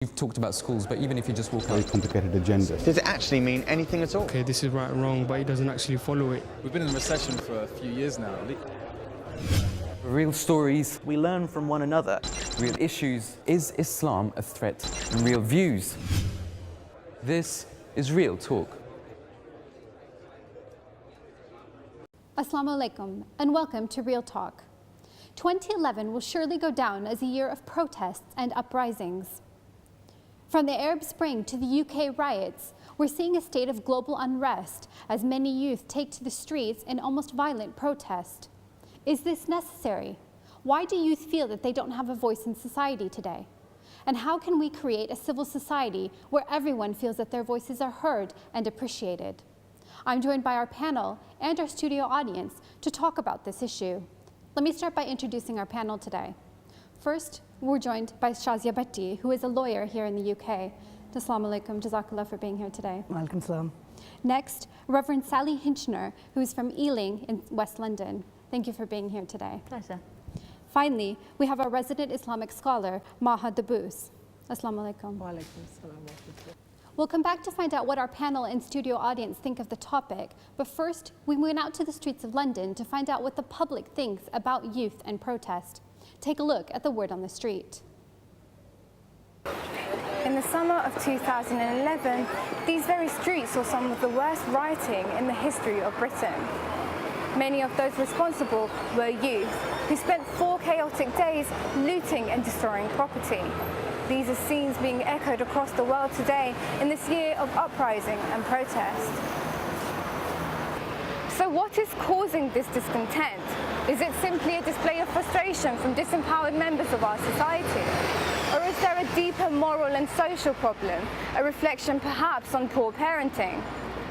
You've talked about schools, but even if you just walk Very out... complicated agenda. Does it actually mean anything at all? Okay, this is right or wrong, but he doesn't actually follow it. We've been in recession for a few years now. Real stories, We learn from one another. real issues. Is Islam a threat? And real views. This is Real Talk. Assalamu alaikum and welcome to Real Talk. 2011 will surely go down as a year of protests and uprisings. From the Arab Spring to the UK riots, we're seeing a state of global unrest as many youth take to the streets in almost violent protest. Is this necessary? Why do youth feel that they don't have a voice in society today? And how can we create a civil society where everyone feels that their voices are heard and appreciated? I'm joined by our panel and our studio audience to talk about this issue. Let me start by introducing our panel today. First, we're joined by Shazia Bhatti, who is a lawyer here in the UK. Assalamu alaikum, jazakallah for being here today. Welcome, salam. Next, Reverend Sally Hinchner, who is from Ealing in West London. Thank you for being here today. Pleasure. Finally, we have our resident Islamic scholar, Maha Daboos. Assalamu alaikum. Wa alaikum salam. We'll come back to find out what our panel and studio audience think of the topic, but first, we went out to the streets of London to find out what the public thinks about youth and protest. Take a look at the word on the street. In the summer of 2011, these very streets saw some of the worst rioting in the history of Britain. Many of those responsible were youth, who spent 4 chaotic days looting and destroying property. These are scenes being echoed across the world today in this year of uprising and protest. So what is causing this discontent? Is it simply a display of frustration from disempowered members of our society? Or is there a deeper moral and social problem, a reflection perhaps on poor parenting?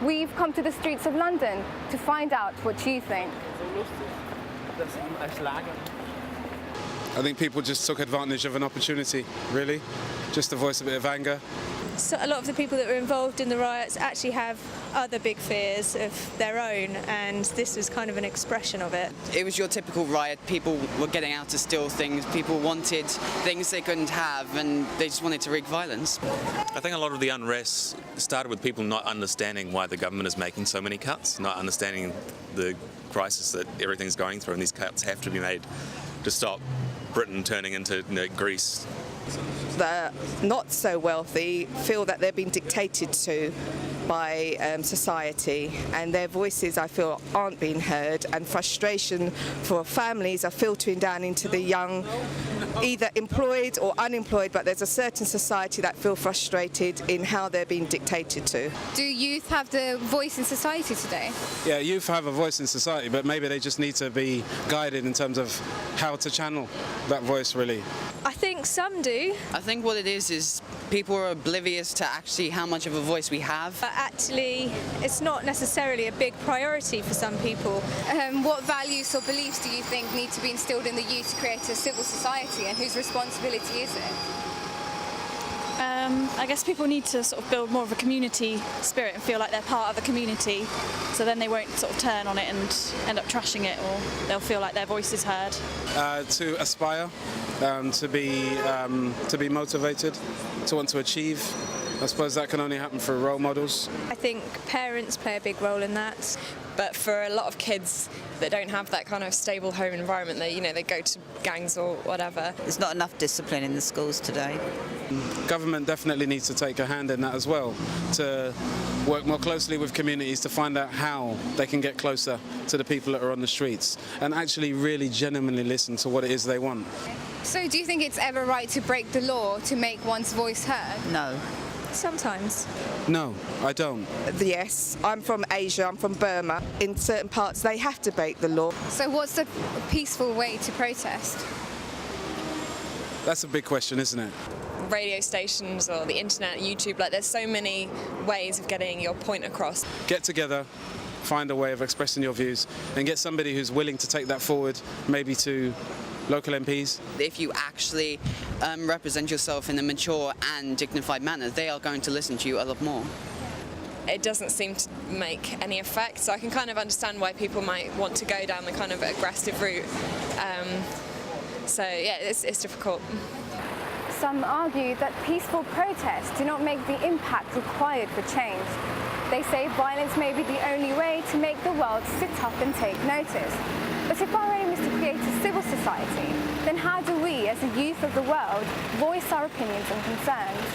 We've come to the streets of London to find out what you think. I think people just took advantage of an opportunity, really, just to voice a bit of anger. So a lot of the people that were involved in the riots actually have other big fears of their own, and this was kind of an expression of it. It was your typical riot. People were getting out to steal things. People wanted things they couldn't have, and they just wanted to wreak violence. I think a lot of the unrest started with people not understanding why the government is making so many cuts, not understanding the crisis that everything's going through, and these cuts have to be made to stop Britain turning into Greece. The not so wealthy feel that they're being dictated to by society, and their voices, I feel, aren't being heard, and frustration for families are filtering down into the young, either employed or unemployed, but there's a certain society that feel frustrated in how they're being dictated to. Do youth have the voice in society today? Yeah, youth have a voice in society, but maybe they just need to be guided in terms of how to channel that voice, really. I think some do. I think what it is people are oblivious to actually how much of a voice we have. But actually, it's not necessarily a big priority for some people. What values or beliefs do you think need to be instilled in the youth to create a civil society, and whose responsibility is it? I guess people need to sort of build more of a community spirit and feel like they're part of a community, so then they won't sort of turn on it and end up trashing it, or they'll feel like their voice is heard. To aspire, to be motivated, to want to achieve. I suppose that can only happen through role models. I think parents play a big role in that. But for a lot of kids that don't have that kind of stable home environment, they go to gangs or whatever. There's not enough discipline in the schools today. Government definitely needs to take a hand in that as well, to work more closely with communities to find out how they can get closer to the people that are on the streets and actually really genuinely listen to what it is they want. So do you think it's ever right to break the law to make one's voice heard? No. Sometimes. No, I don't. Yes, I'm from Asia, I'm from Burma. In certain parts, they have to break the law. So what's a peaceful way to protest? That's a big question, isn't it? Radio stations or the internet, YouTube, there's so many ways of getting your point across. Get together, find a way of expressing your views, and get somebody who's willing to take that forward, maybe to local MPs. If you actually represent yourself in a mature and dignified manner, they are going to listen to you a lot more. It doesn't seem to make any effect, so I can kind of understand why people might want to go down the kind of aggressive route. So yeah, it's difficult. Some argue that peaceful protests do not make the impact required for change. They say violence may be the only way to make the world sit up and take notice. But if our aim is to create a civil society, then how do we, as the youth of the world, voice our opinions and concerns?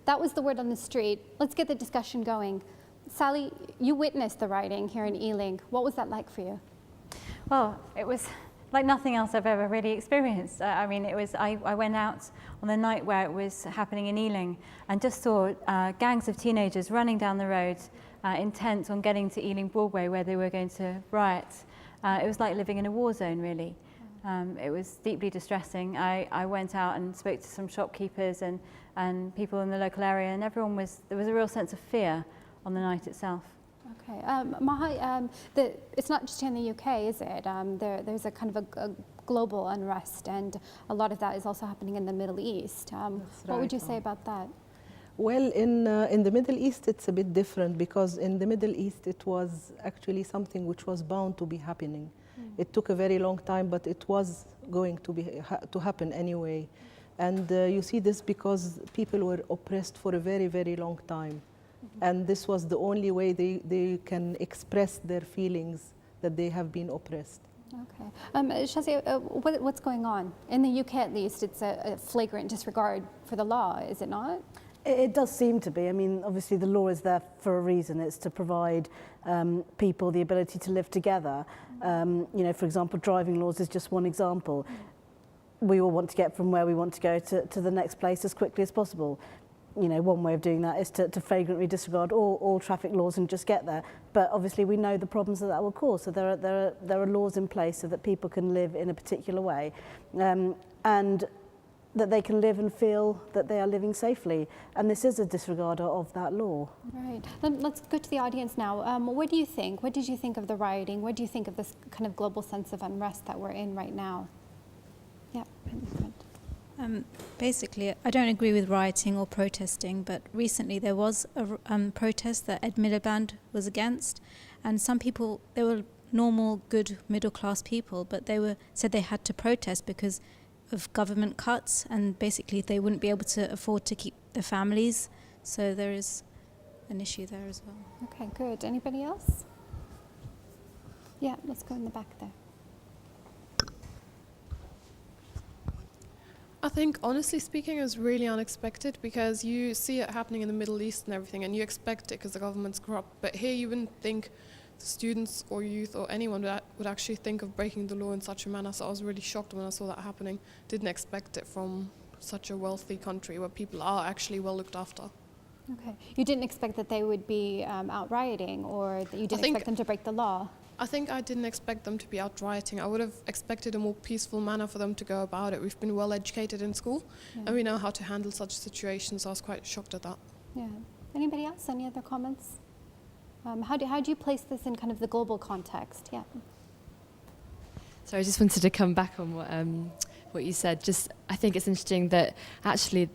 That was the word on the street. Let's get the discussion going. Sally, you witnessed the rioting here in Ealing. What was that like for you? Well, it was like nothing else I've ever really experienced. I mean, I went out on the night where it was happening in Ealing and just saw gangs of teenagers running down the road, intent on getting to Ealing Broadway where they were going to riot. It was like living in a war zone, really. It was deeply distressing. I went out and spoke to some shopkeepers and people in the local area, and there was a real sense of fear on the night itself. Okay, Maha, it's not just here in the UK, is it? There's a kind of a global unrest, and a lot of that is also happening in the Middle East. What would you say about that? Well, in the Middle East, it's a bit different, because in the Middle East, it was actually something which was bound to be happening. It took a very long time, but it was going to happen anyway. And you see this because people were oppressed for a very, very long time. And this was the only way they can express their feelings that they have been oppressed. Okay. Shazia, what's going on? In the UK, at least, it's a flagrant disregard for the law, is it not? It does seem to be. I mean, obviously the law is there for a reason. It's to provide people the ability to live together. You know, for example, driving laws is just one example. We all want to get from where we want to go to the next place as quickly as possible. You know, one way of doing that is to flagrantly disregard all traffic laws and just get there. But obviously we know the problems that will cause. So there are laws in place so that people can live in a particular way. And that they can live and feel that they are living safely. And this is a disregarder of that law. Right. Let's go to the audience now. What do you think? What did you think of the rioting? What do you think of this kind of global sense of unrest that we're in right now? Yeah. Basically, I don't agree with rioting or protesting, but recently there was a protest that Ed Miliband was against, and some people, they were normal, good, middle-class people, but they said they had to protest because of government cuts, and basically they wouldn't be able to afford to keep their families. So there is an issue there as well. Okay, good. Anybody else? Yeah, let's go in the back there. I think, honestly speaking, it was really unexpected, because you see it happening in the Middle East and everything, and you expect it because the government's corrupt. But here you wouldn't think students or youth or anyone would actually think of breaking the law in such a manner. So I was really shocked when I saw that happening. Didn't expect it from such a wealthy country where people are actually well looked after. Okay. You didn't expect that they would be out rioting, or that you didn't expect them to break the law? I think I didn't expect them to be out rioting. I would have expected a more peaceful manner for them to go about it. We've been well educated in school, and we know how to handle such situations. So I was quite shocked at that. Yeah. Anybody else? Any other comments? How do you place this in kind of the global context? Yeah. So I just wanted to come back on what you said. I think it's interesting that actually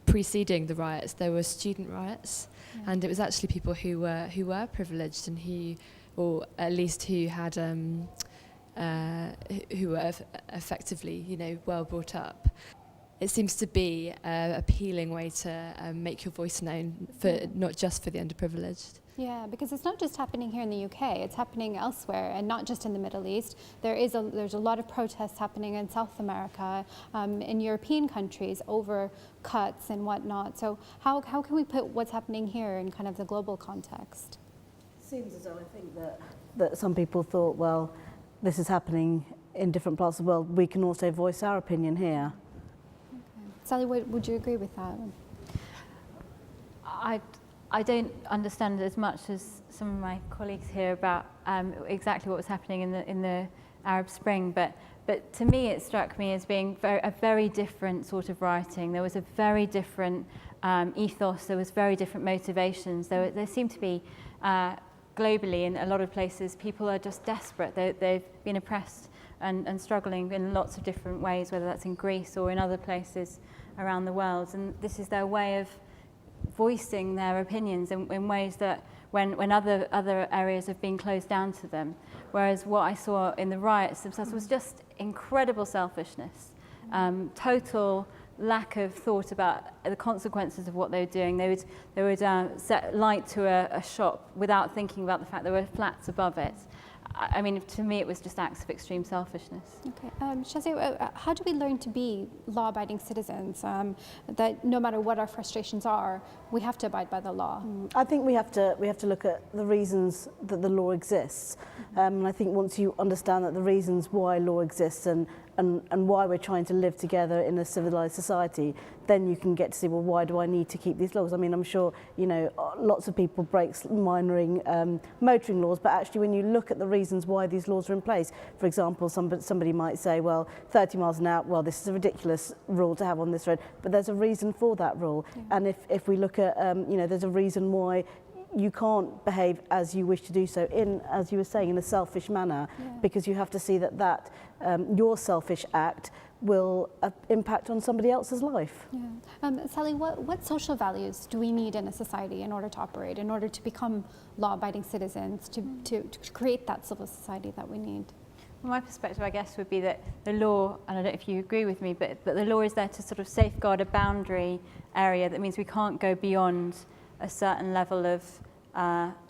preceding the riots, there were student riots, and it was actually people who were privileged and or at least who had who were effectively, well brought up. It seems to be an appealing way to make your voice known, not just for the underprivileged. Yeah, because it's not just happening here in the UK, it's happening elsewhere, and not just in the Middle East. There's a lot of protests happening in South America, in European countries over cuts and whatnot. So how can we put what's happening here in kind of the global context? It seems as though I think that some people thought, well, this is happening in different parts of the world, we can also voice our opinion here. Okay. Sally, would you agree with that? I don't understand as much as some of my colleagues here about exactly what was happening in the Arab Spring, but to me it struck me as being a very different sort of rioting. There was a very different ethos, there was very different motivations. There seemed to be, globally in a lot of places, people are just desperate. They've been oppressed and struggling in lots of different ways, whether that's in Greece or in other places around the world, and this is their way of voicing their opinions in ways that when other areas have been closed down to them. Whereas what I saw in the riots themselves was just incredible selfishness, total lack of thought about the consequences of what they were doing. They would set light to a shop without thinking about the fact there were flats above it. I mean, to me, it was just acts of extreme selfishness. Okay, Shazia, how do we learn to be law-abiding citizens? That no matter what our frustrations are, we have to abide by the law. I think we have to look at the reasons that the law exists. And I think once you understand that the reasons why law exists and why we're trying to live together in a civilized society, then you can get to see, well, why do I need to keep these laws? I mean, I'm sure, you know, lots of people break motoring laws, but actually when you look at the reasons why these laws are in place, for example, somebody might say, well, 30 miles an hour, well, this is a ridiculous rule to have on this road, but there's a reason for that rule. Yeah. And if we look at, you know, there's a reason why you can't behave as you wish to do so in, as you were saying, in a selfish manner, because you have to see that your selfish act will impact on somebody else's life. Yeah. Sally, what social values do we need in a society in order to operate, in order to become law-abiding citizens, to create that civil society that we need? Well, my perspective, I guess, would be that the law, and I don't know if you agree with me, but the law is there to sort of safeguard a boundary area. That means we can't go beyond a certain level of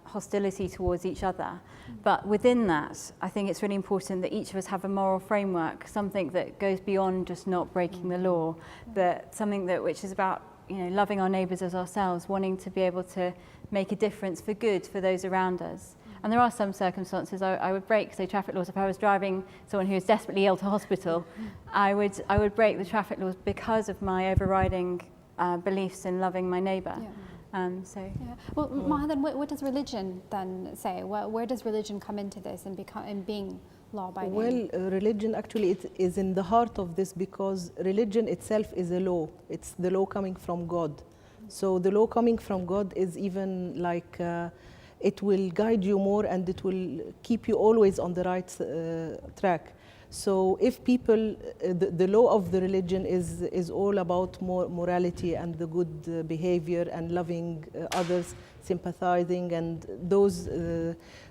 hostility towards each other. But within that, I think it's really important that each of us have a moral framework, something that goes beyond just not breaking the law, but something which is about, you know, loving our neighbours as ourselves, wanting to be able to make a difference for good for those around us. And there are some circumstances I would break, say, traffic laws. If I was driving someone who is desperately ill to hospital, I would break the traffic laws because of my overriding beliefs in loving my neighbour. Yeah. Well, Mahadan, what does religion then say? Where does religion come into this and being law-abiding? Well, religion actually is in the heart of this, because religion itself is a law. It's the law coming from God. So the law coming from God is even like it will guide you more, and it will keep you always on the right track. So if people, the law of the religion is all about morality and the good behavior and loving others, sympathizing, and those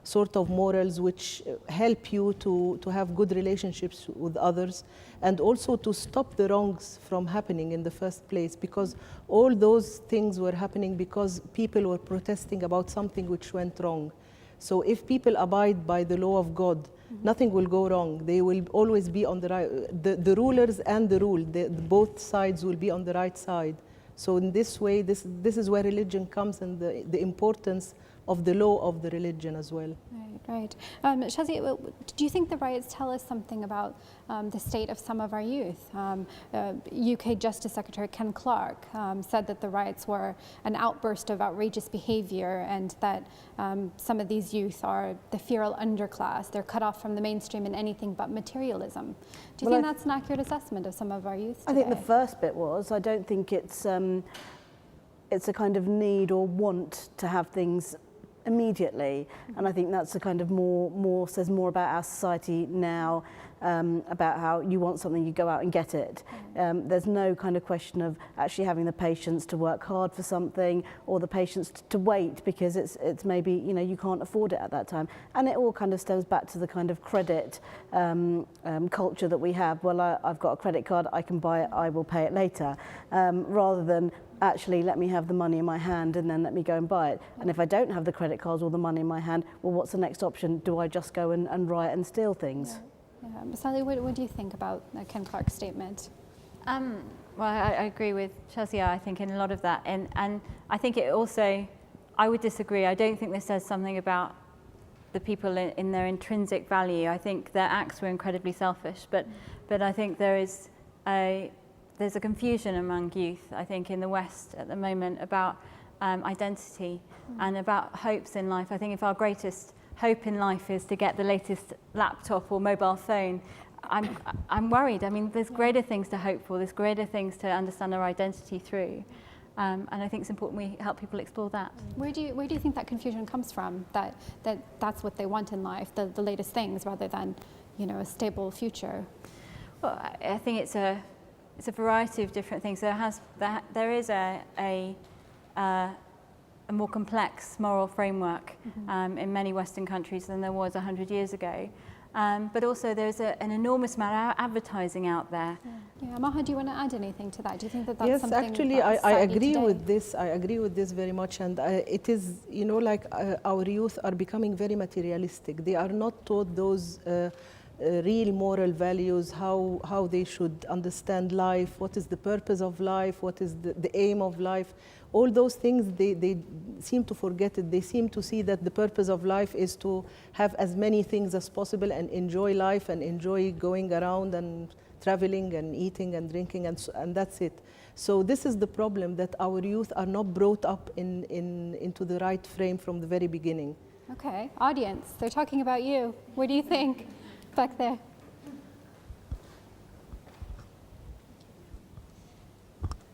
sort of morals which help you to have good relationships with others, and also to stop the wrongs from happening in the first place, because all those things were happening because people were protesting about something which went wrong. So if people abide by the law of God, nothing will go wrong. They will always be on the right. The rulers and the ruled, both sides will be on the right side. So in this way, this is where religion comes, and the importance of the law of the religion as well. Right. Shazia, do you think the riots tell us something about the state of some of our youth? UK Justice Secretary Ken Clarke said that the riots were an outburst of outrageous behavior, and that some of these youth are the feral underclass. They're cut off from the mainstream in anything but materialism. Do you think that's an accurate assessment of some of our youth today? I think the first bit was, I don't think it's a kind of need or want to have things immediately, and I think that's a kind of more says more about our society now, about how you want something, you go out and get it. There's no kind of question of actually having the patience to work hard for something, or the patience to wait because it's maybe, you know, you can't afford it at that time. And it all kind of stems back to the kind of credit culture that we have. Well, I've got a credit card, I can buy it, I will pay it later, rather than actually let me have the money in my hand and then let me go and buy it. And if I don't have the credit cards or the money in my hand, well, what's the next option? Do I just go and riot and steal things? Sally, what do you think about Ken Clarke's statement? Well, I agree with Shazia, I think, in a lot of that. And I think it also, I would disagree. I don't think this says something about the people in their intrinsic value. I think their acts were incredibly selfish, but I think there's a confusion among youth, I think, in the West at the moment about identity and about hopes in life. I think if our greatest hope in life is to get the latest laptop or mobile phone, I'm worried. I mean, there's greater things to hope for, there's greater things to understand our identity through. And I think it's important we help people explore that. Where do you think that confusion comes from? That's what they want in life, the latest things, rather than, you know, a stable future? Well, I think it's a variety of different things. There is a more complex moral framework in many Western countries than there was 100 years ago. But also there's an enormous amount of advertising out there. Yeah, Maha, do you want to add anything to that? Do you think that that's Yes, something actually, that I society agree today- with this. I agree with this very much. And it is, you know, like our youth are becoming very materialistic. They are not taught those real moral values, how they should understand life, what is the purpose of life, what is the aim of life. All those things, they seem to forget it. They seem to see that the purpose of life is to have as many things as possible and enjoy life and enjoy going around and traveling and eating and drinking, and that's it. So this is the problem, that our youth are not brought up into the right frame from the very beginning. Okay, audience, they're talking about you. What do you think back there?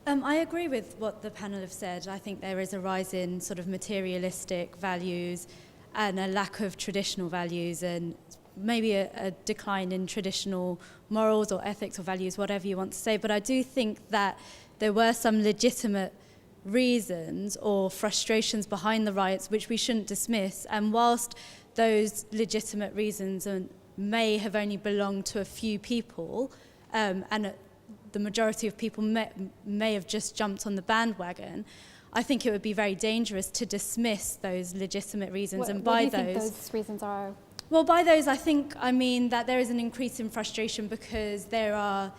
I agree with what the panel have said. I think there is a rise in sort of materialistic values and a lack of traditional values, and maybe a decline in traditional morals or ethics or values, whatever you want to say. But I do think that there were some legitimate reasons or frustrations behind the riots which we shouldn't dismiss. And whilst those legitimate reasons may have only belonged to a few people, and the majority of people may have just jumped on the bandwagon, I think it would be very dangerous to dismiss those legitimate reasons. What And do by you those, think those reasons are? well, by those, I mean that there is an increase in frustration because there are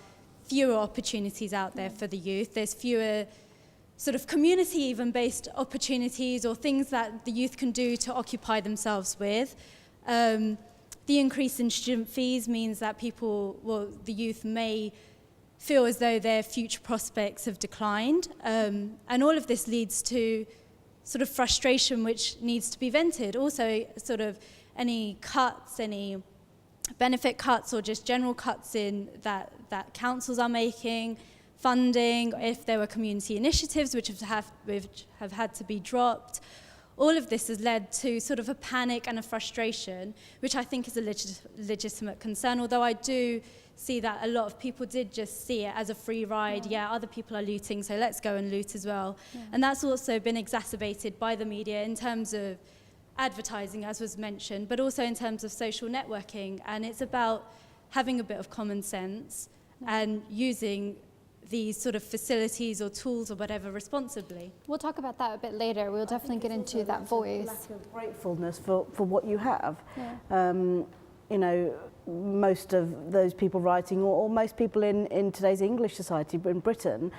fewer opportunities out there for the youth. There's fewer sort of community even based opportunities or things that the youth can do to occupy themselves with. The increase in student fees means that the youth may feel as though their future prospects have declined. And all of this leads to sort of frustration which needs to be vented. Also, sort of any cuts, any benefit cuts or just general cuts in that councils are making, funding, if there were community initiatives which have had to be dropped. All of this has led to sort of a panic and a frustration, which I think is a legitimate concern, although I do see that a lot of people did just see it as a free ride. Yeah, other people are looting, so let's go and loot as well. Yeah. And that's also been exacerbated by the media in terms of advertising, as was mentioned, but also in terms of social networking. And it's about having a bit of common sense and using these sort of facilities or tools or whatever responsibly. We'll talk about that a bit later. We'll definitely get into that voice. Lack of gratefulness for what you have. Yeah. You know, most of those people writing, or most people in today's English society in Britain,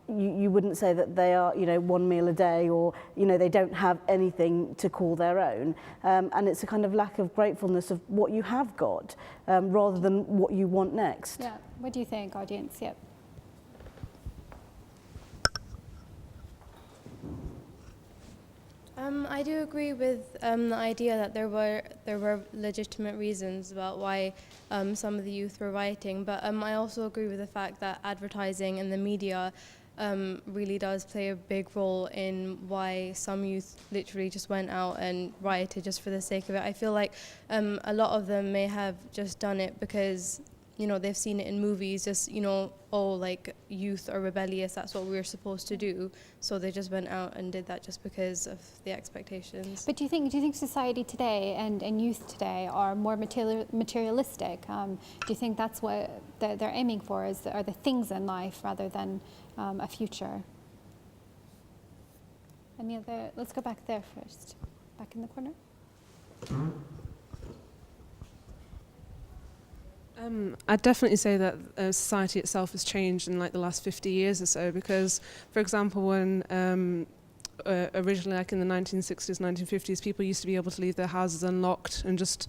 you wouldn't say that they are, you know, one meal a day, or, you know, they don't have anything to call their own. And it's a kind of lack of gratefulness of what you have got, rather than what you want next. Yeah. What do you think, audience? Yep. I do agree with the idea that there were legitimate reasons about why some of the youth were rioting, but I also agree with the fact that advertising and the media really does play a big role in why some youth literally just went out and rioted just for the sake of it. I feel like a lot of them may have just done it because, you know, they've seen it in movies, just, you know, oh, like, youth are rebellious, that's what we're supposed to do. So they just went out and did that just because of the expectations. But do you think society today and youth today are more materialistic? Do you think that's what they're aiming for, are the things in life rather than a future? Any other? Let's go back there first. Back in the corner. I'd definitely say that society itself has changed in like the last 50 years or so, because, for example, when originally, like in the 1960s, 1950s, people used to be able to leave their houses unlocked and just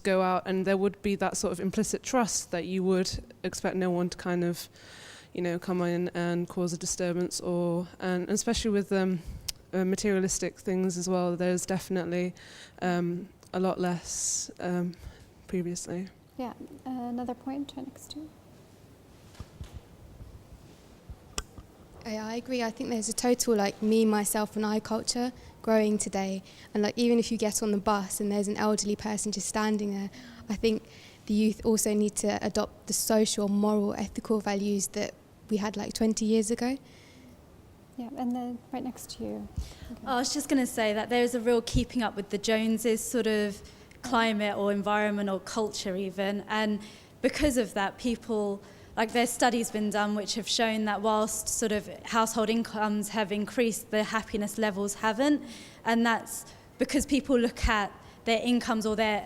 go out, and there would be that sort of implicit trust that you would expect no one to kind of, you know, come in and cause a disturbance, and especially with materialistic things as well, there's definitely a lot less previously. Yeah, another point next to. Yeah, I agree. I think there's a total like me, myself and I culture growing today. And like even if you get on the bus and there's an elderly person just standing there, I think the youth also need to adopt the social, moral, ethical values that we had like 20 years ago. Yeah, and then right next to you. Okay. I was just going to say that there's a real keeping up with the Joneses sort of climate or environment or culture even, and because of that, people, like there's studies been done which have shown that whilst sort of household incomes have increased, the happiness levels haven't, and that's because people look at their incomes or their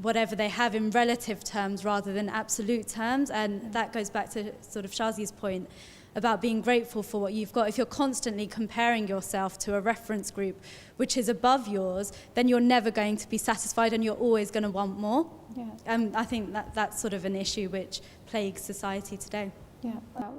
whatever they have in relative terms rather than absolute terms, and that goes back to sort of Shazi's point about being grateful for what you've got. If you're constantly comparing yourself to a reference group which is above yours, then you're never going to be satisfied and you're always going to want more. Yeah. I think that's sort of an issue which plagues society today. Yeah,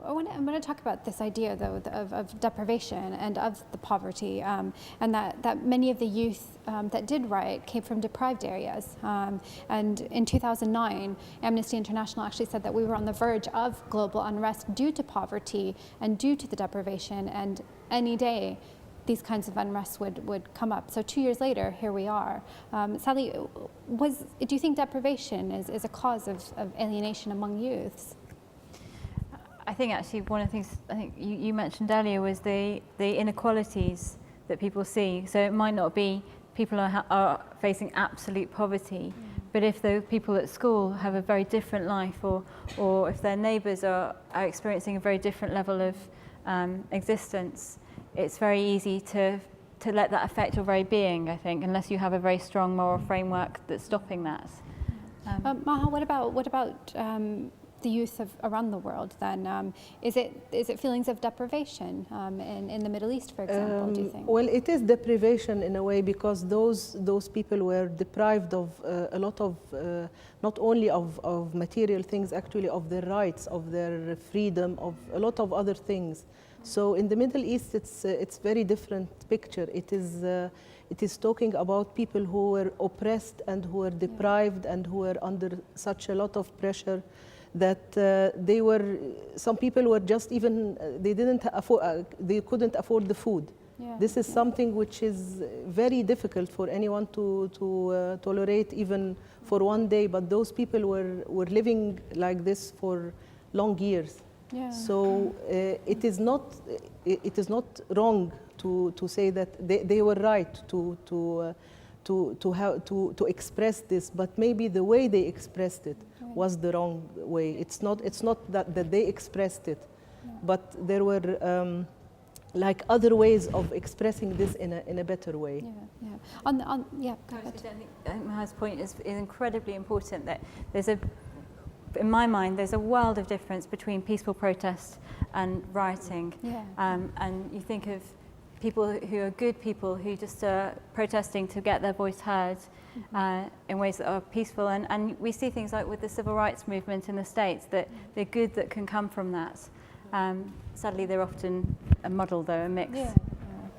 I want to talk about this idea, though, of deprivation and of the poverty, and that many of the youth that did riot came from deprived areas. And in 2009, Amnesty International actually said that we were on the verge of global unrest due to poverty and due to the deprivation, and any day these kinds of unrest would come up. So 2 years later, here we are. Sally, do you think deprivation is a cause of alienation among youths? I think actually one of the things I think you mentioned earlier was the inequalities that people see. So it might not be people are facing absolute poverty, but if the people at school have a very different life, or if their neighbours are experiencing a very different level of existence, it's very easy to let that affect your very being, I think, unless you have a very strong moral framework that's stopping that. Maha, what about the youth around the world then? Is it feelings of deprivation in the Middle East, for example, do you think? Well, it is deprivation in a way, because those people were deprived of a lot of, not only of material things, actually of their rights, of their freedom, of a lot of other things. So in the Middle East, it's very different picture. It is talking about people who were oppressed and who were deprived and who were under such a lot of pressure that some people were just even, they couldn't afford the food. Yeah. This is something which is very difficult for anyone to tolerate even for one day, but those people were living like this for long years. Yeah. So it is not wrong to say that they were right to express this, but maybe the way they expressed it was the wrong way. It's not that they expressed it, but there were like other ways of expressing this in a better way. Yeah. Go ahead. I think Maha's point is incredibly important, that in my mind, there's a world of difference between peaceful protest and rioting. Yeah. And you think of people who are good people who just are protesting to get their voice heard in ways that are peaceful. And we see things like with the civil rights movement in the States, that the good that can come from that. Sadly, they're often a muddle, though, a mix. Yeah.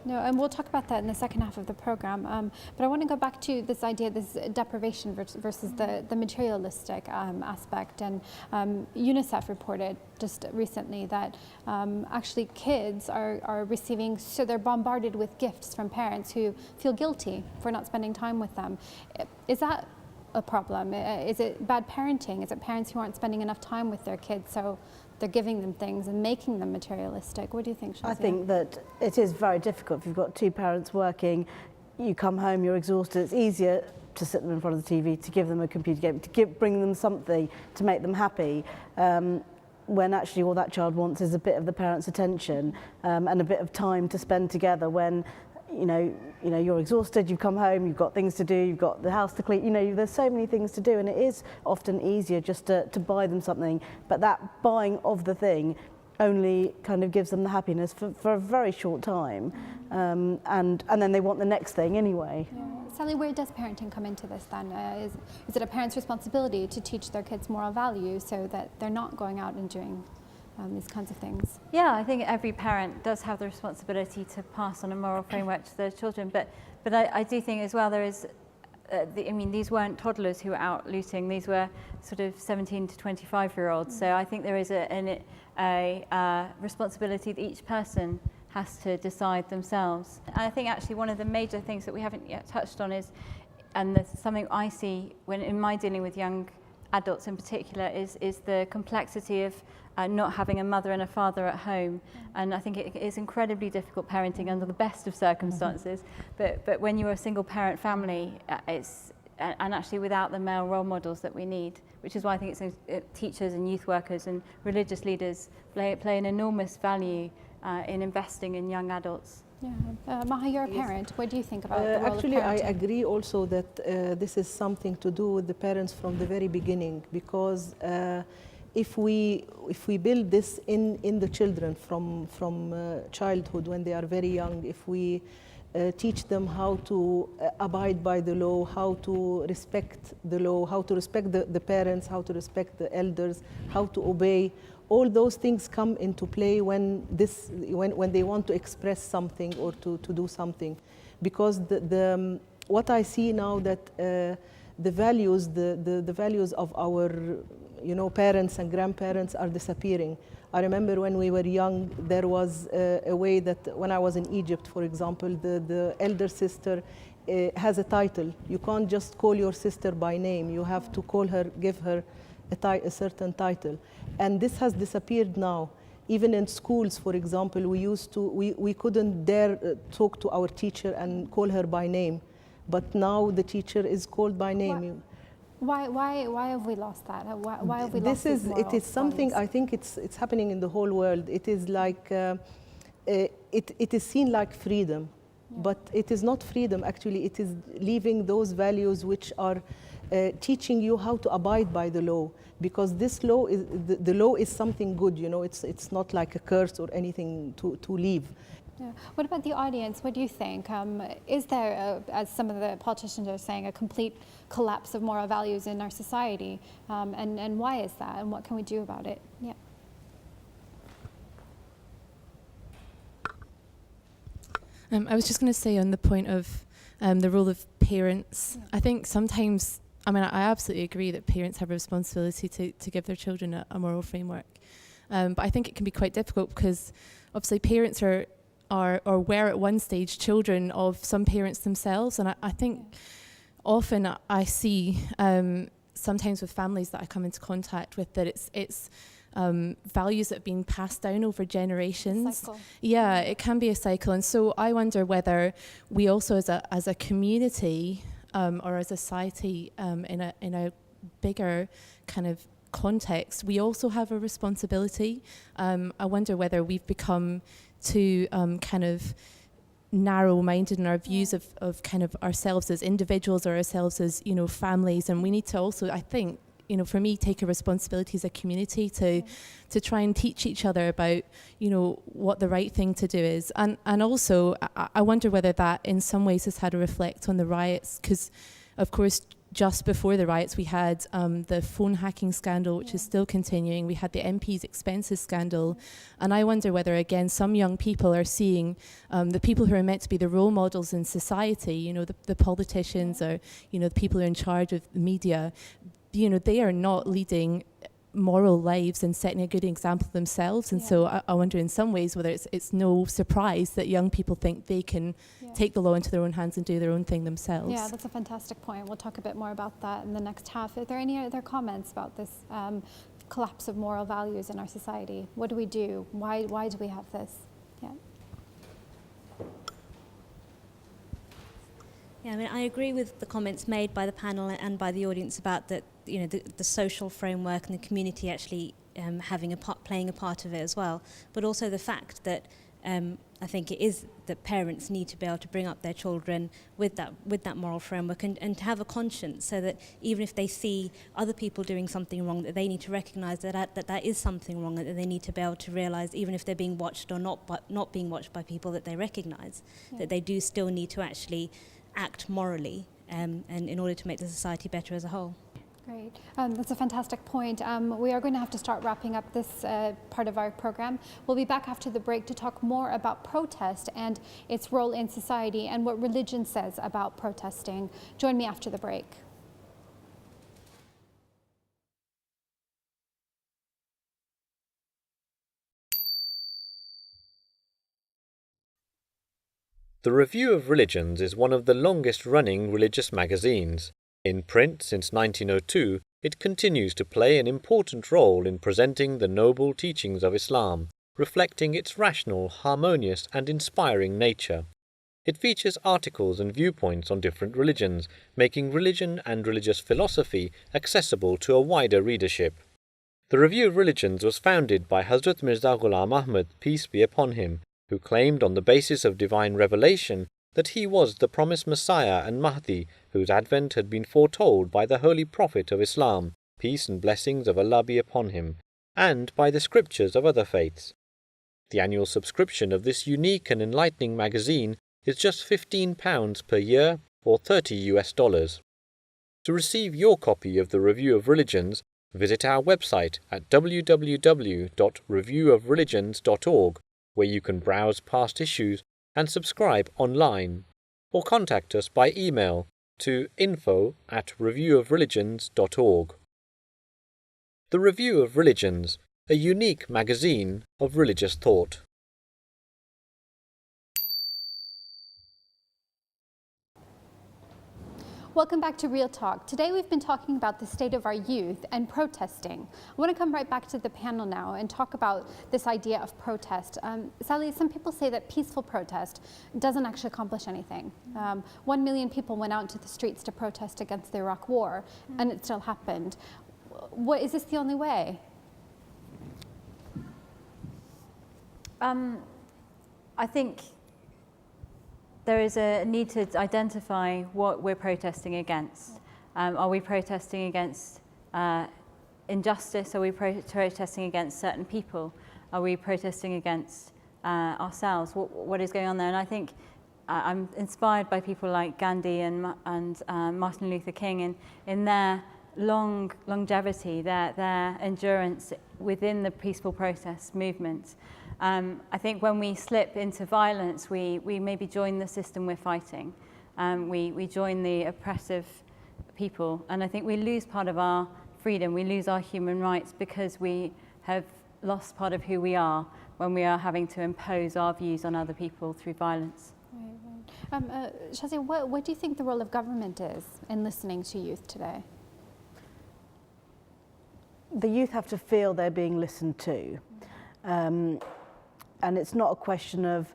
No, and we'll talk about that in the second half of the program. But I want to go back to this idea, this deprivation versus the materialistic aspect. And UNICEF reported just recently that actually kids are receiving, so they're bombarded with gifts from parents who feel guilty for not spending time with them. Is that a problem? Is it bad parenting? Is it parents who aren't spending enough time with their kids, so they're giving them things and making them materialistic? What do you think, Shazia? I think that it is very difficult. If you've got two parents working, you come home, you're exhausted, it's easier to sit them in front of the TV, to give them a computer game, to bring them something to make them happy, when actually all that child wants is a bit of the parent's attention and a bit of time to spend together. When you know you're exhausted, you've come home, you've got things to do, you've got the house to clean, there's so many things to do, and it is often easier just to buy them something, but that buying of the thing only kind of gives them the happiness for a very short time, and then they want the next thing anyway. Yeah. Sally, where does parenting come into this then? Is it a parent's responsibility to teach their kids moral values so that they're not going out and doing these kinds of things? Yeah, I think every parent does have the responsibility to pass on a moral framework to their children, but I do think as well there is, these weren't toddlers who were out looting, these were sort of 17 to 25-year-olds, so I think there is a responsibility that each person has to decide themselves. And I think actually one of the major things that we haven't yet touched on is, and there's something I see when in my dealing with young adults in particular is the complexity of not having a mother and a father at home. And I think it is incredibly difficult parenting under the best of circumstances. But when you're a single parent family, and actually without the male role models that we need, which is why I think teachers and youth workers and religious leaders play an enormous value in investing in young adults. Yeah. Maha, you're a parent. What do you think about the role Actually, of I parenting? agree also that this is something to do with the parents from the very beginning, because if we build this in the children from childhood, when they are very young, if we teach them how to abide by the law, how to respect the law, how to respect the parents, how to respect the elders, how to obey. All those things come into play when they want to express something or to do something, because what I see now that the values of our parents and grandparents are disappearing. I remember when we were young, there was a way that when I was in Egypt, for example, the elder sister has a title. You can't just call your sister by name. You have to call her, give her a certain title. And this has disappeared now. Even in schools, for example, we couldn't dare talk to our teacher and call her by name. But now the teacher is called by name. Why have we lost that? Why have we lost these moral It is something, values? I think it's happening in the whole world. It is like, it is seen like freedom, but it is not freedom actually. It is leaving those values which are teaching you how to abide by the law, because this law is, the law is something good, it's not like a curse or anything to leave. Yeah. What about the audience? What do you think? Is there, as some of the politicians are saying, a complete collapse of moral values in our society? And why is that? And what can we do about it? Yeah. I was just going to say on the point of the role of parents, I think sometimes, I absolutely agree that parents have a responsibility to give their children a moral framework. But I think it can be quite difficult because obviously parents are or were at one stage children of some parents themselves. And I think often I see sometimes with families that I come into contact with that it's values that have been passed down over generations. Cycle. Yeah, it can be a cycle. And so I wonder whether we also as a community or as a society in a bigger kind of context, we also have a responsibility. I wonder whether we've become too kind of narrow-minded in our views of kind of ourselves as individuals or ourselves as, families. And we need to also, I think, for me, take a responsibility as a community to try and teach each other about, what the right thing to do is. And also, I wonder whether that in some ways has had a reflect on the riots, because, of course, just before the riots, we had the phone hacking scandal, which is still continuing. We had the MP's expenses scandal. And I wonder whether, again, some young people are seeing the people who are meant to be the role models in society, the politicians or, the people who are in charge of the media, they are not leading moral lives and setting a good example themselves. And so I wonder in some ways whether it's no surprise that young people think they can take the law into their own hands and do their own thing themselves. Yeah, that's a fantastic point. We'll talk a bit more about that in the next half. Are there any other comments about this collapse of moral values in our society? What do we do? Why do we have this? Yeah. Yeah, I agree with the comments made by the panel and by the audience about that. The social framework and the community actually playing a part of it as well. But also the fact that I think it is that parents need to be able to bring up their children with that moral framework and to have a conscience, so that even if they see other people doing something wrong, that they need to recognise that is something wrong, that they need to be able to realise, even if they're being watched or not being watched by people that they recognise, that they do still need to actually act morally and in order to make the society better as a whole. Great. That's a fantastic point. We are going to have to start wrapping up this part of our program. We'll be back after the break to talk more about protest and its role in society and what religion says about protesting. Join me after the break. The Review of Religions is one of the longest-running religious magazines. In print since 1902, it continues to play an important role in presenting the noble teachings of Islam, reflecting its rational, harmonious and inspiring nature. It features articles and viewpoints on different religions, making religion and religious philosophy accessible to a wider readership. The Review of Religions was founded by Hazrat Mirza Ghulam Ahmad, peace be upon him, who claimed on the basis of divine revelation that he was the promised Messiah and Mahdi, whose advent had been foretold by the Holy Prophet of Islam, peace and blessings of Allah be upon him, and by the scriptures of other faiths. The annual subscription of this unique and enlightening magazine is just £15 per year or $30. To receive your copy of the Review of Religions, visit our website at www.reviewofreligions.org, where you can browse past issues and subscribe online, or contact us by email to info@reviewofreligions.org. The Review of Religions, a unique magazine of religious thought. Welcome back to Real Talk. Today we've been talking about the state of our youth and protesting. I want to come right back to the panel now and talk about this idea of protest. Sally, some people say that peaceful protest doesn't actually accomplish anything. 1 million people went out into the streets to protest against the Iraq War, and it still happened. Is this the only way? I think there is a need to identify what we're protesting against. Are we protesting against injustice? Are we protesting against certain people? Are we protesting against ourselves? What is going on there? And I think I'm inspired by people like Gandhi and Martin Luther King in their longevity, their endurance within the peaceful protest movement. I think when we slip into violence, we maybe join the system we're fighting. We join the oppressive people, and I think we lose part of our freedom, we lose our human rights because we have lost part of who we are when we are having to impose our views on other people through violence. Right. Shazia, what do you think the role of government is in listening to youth today? The youth have to feel they're being listened to. And it's not a question of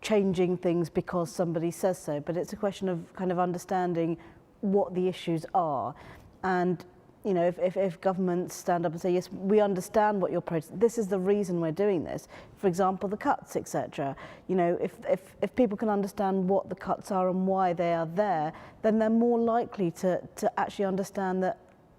changing things because somebody says so, but it's a question of kind of understanding what the issues are. And, you know, if governments stand up and say, yes, we understand what you're protesting, this is the reason we're doing this. For example, the cuts, etc. You know, if people can understand what the cuts are and why they are there, then they're more likely to actually understand that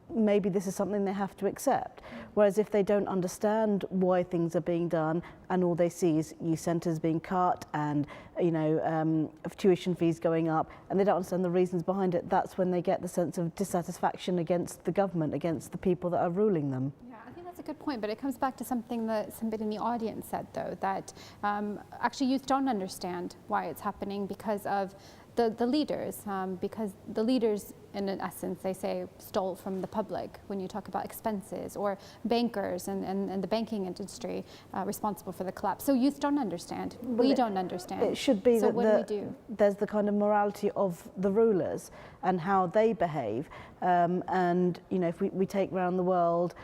maybe this is something they have to accept. Whereas if they don't understand why things are being done and all they see is youth centres being cut and, you know, tuition fees going up, and they don't understand the reasons behind it, that's when they get the sense of dissatisfaction against the government, against the people that are ruling them. Yeah, I think that's a good point, but it comes back to something that somebody in the audience said, though, that actually youth don't understand why it's happening because of the leaders, because the leaders, in essence, they say, stole from the public when you talk about expenses, or bankers and the banking industry responsible for the collapse. So youth don't understand. We don't understand. It should be so that what do we do? There's the kind of morality of the rulers and how they behave. And, you know, if we take around the world,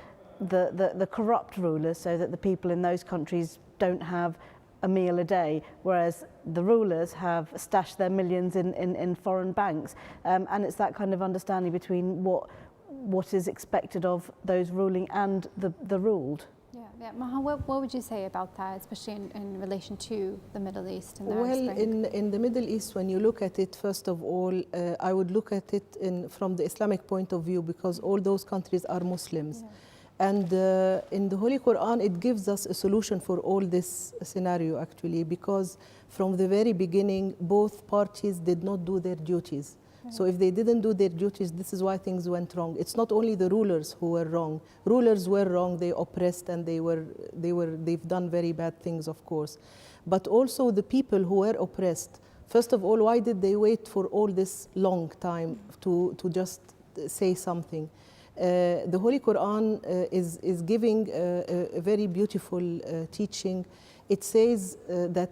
the corrupt rulers, so that the people in those countries don't have a meal a day, whereas the rulers have stashed their millions in foreign banks. And it's that kind of understanding between what is expected of those ruling and the ruled. Yeah. Maha, what would you say about that, especially in relation to the Middle East? And the Well, Arab Spring? in the Middle East, when you look at it, first of all, I would look at it from the Islamic point of view, because all those countries are Muslims. Yeah. And in the Holy Quran, it gives us a solution for all this scenario, actually, because from the very beginning, both parties did not do their duties. Right. So if they didn't do their duties, this is why things went wrong. It's not only the rulers who were wrong. Rulers were wrong, they oppressed, and they've done very bad things, of course. But also the people who were oppressed. First of all, why did they wait for all this long time to just say something? The Holy Quran is giving a very beautiful teaching. It says that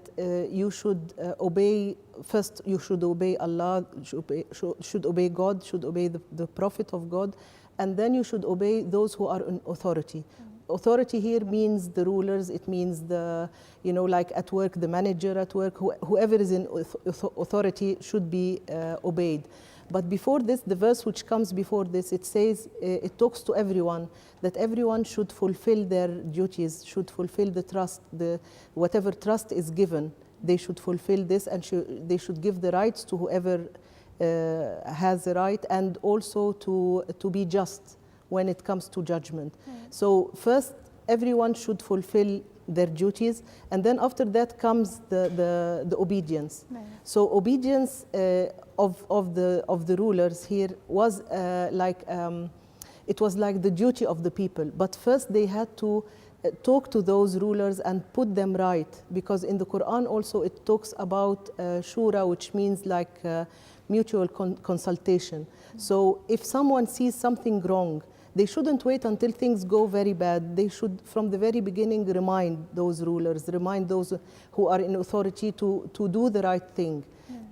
you should obey, first you should obey Allah, should obey God, should obey the Prophet of God, and then you should obey those who are in authority. Authority here means the rulers, it means the, like at work, the manager at work, whoever is in authority should be obeyed. But before this, the verse which comes before this, it says, it talks to everyone, that everyone should fulfill their duties, should fulfill the trust, whatever trust is given, they should fulfill this, and they should give the rights to whoever has the right, and also to be just when it comes to judgment. So first, everyone should fulfill their duties, and then after that comes the obedience. So obedience of the rulers here was it was like the duty of the people. But first they had to talk to those rulers and put them right, because in the Quran also it talks about shura, which means like mutual consultation. So if someone sees something wrong, they shouldn't wait until things go very bad. They should, from the very beginning, remind those rulers, remind those who are in authority to do the right thing.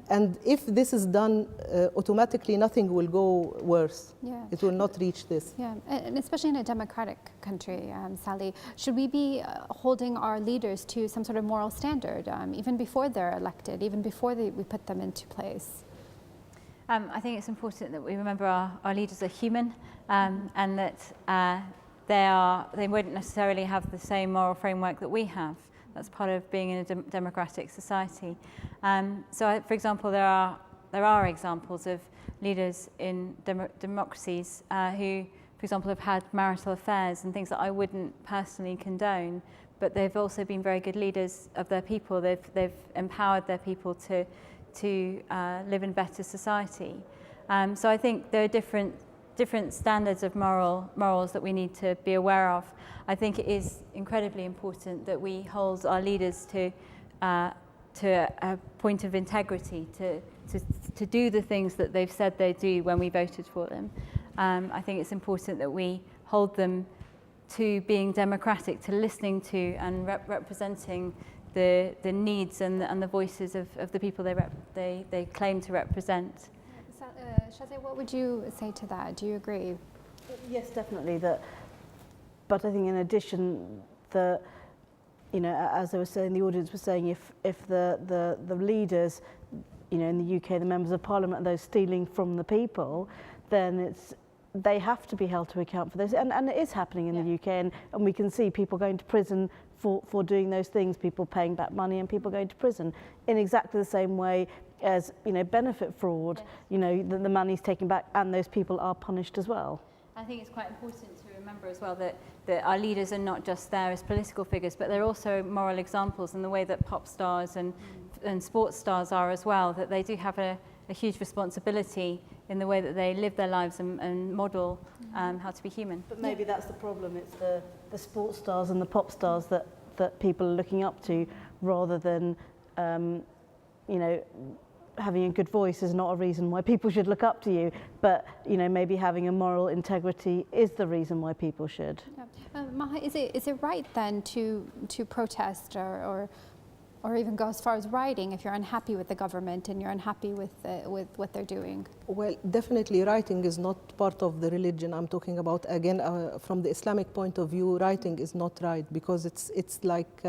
And if this is done, automatically nothing will go worse. It will not reach this. And especially in a democratic country, Sally, should we be holding our leaders to some sort of moral standard, even before they're elected, even before we put them into place? I think it's important that we remember our leaders are human, and that they wouldn't necessarily have the same moral framework that we have. That's part of being in a democratic society. So, for example, there are examples of leaders in democracies who, for example, have had marital affairs and things that I wouldn't personally condone, but they've also been very good leaders of their people. They've empowered their people to live in better society. So I think there are different standards of morals that we need to be aware of. I think it is incredibly important that we hold our leaders to a point of integrity, to do the things that they've said they do when we voted for them. I think it's important that we hold them to being democratic, to listening to and representing the needs and the voices of the people they claim to represent. Shazia, what would you say to that? Do you agree? Yes, definitely. But I think in addition, as I was saying, the audience was saying, if the leaders, in the UK, the members of Parliament, are those stealing from the people, then they have to be held to account for this, and it is happening in the UK, and we can see people going to prison for doing those things, people paying back money and people going to prison in exactly the same way as benefit fraud. The money's taken back and those people are punished as well. I think it's quite important to remember as well that our leaders are not just there as political figures, but they're also moral examples in the way that pop stars and sports stars are as well, that they do have a huge responsibility in the way that they live their lives and model how to be human. But maybe that's the problem. It's the sports stars and the pop stars that people are looking up to, rather than, having a good voice is not a reason why people should look up to you, but maybe having a moral integrity is the reason why people should. Maha, is it right then to protest or even go as far as writing if you're unhappy with the government and you're unhappy with what they're doing? Well, definitely writing is not part of the religion I'm talking about. Again, from the Islamic point of view, writing is not right, because it's like